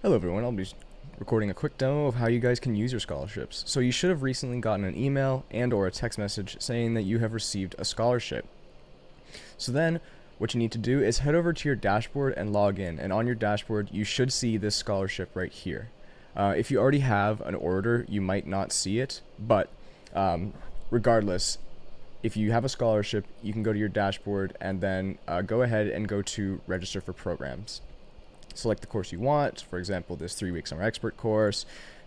Hello everyone, I'll be recording a quick demo of how you guys can use your scholarships. So you should have recently gotten an email and or a text message saying that you have received a scholarship. So then what you need to do is head over to your dashboard and log in, and on your dashboard you should see this scholarship right here. If you already have an order, you might not see it, but regardless, if you have a scholarship, you can go to your dashboard and then go ahead and go to register for programs. Select the course you want. For example, this 3-week summer expert course,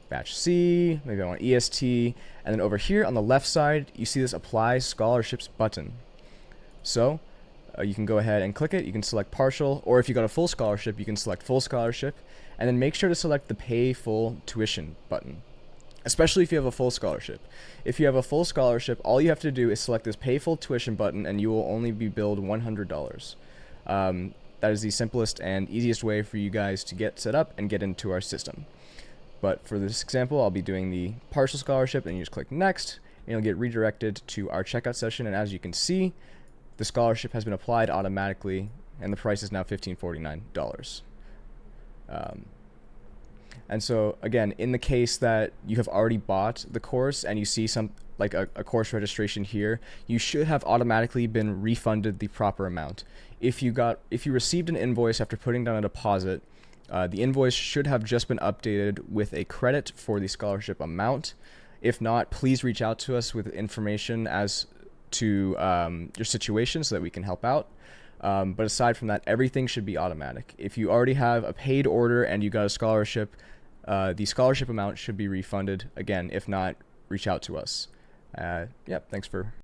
batch C, maybe I want EST, and then over here on the left side, you see this apply scholarships button. So you can go ahead and click it. You can select partial, or if you got a full scholarship, you can select full scholarship, and then make sure to select the pay full tuition button, especially if you have a full scholarship. If you have a full scholarship, all you have to do is select this pay full tuition button and you will only be billed $100. That is the simplest and easiest way for you guys to get set up and get into our system. But for this example, I'll be doing the partial scholarship, and you just click next, and you'll get redirected to our checkout session. And as you can see, the scholarship has been applied automatically, and the price is now $1549. And so again, in the case that you have already bought the course and you see some like a course registration here, you should have automatically been refunded the proper amount. If you received an invoice after putting down a deposit, the invoice should have just been updated with a credit for the scholarship amount. If not, please reach out to us with information as to your situation so that we can help out. But aside from that, everything should be automatic. If you already have a paid order and you got a scholarship, the scholarship amount should be refunded. Again, if not, reach out to us. Yep, thanks for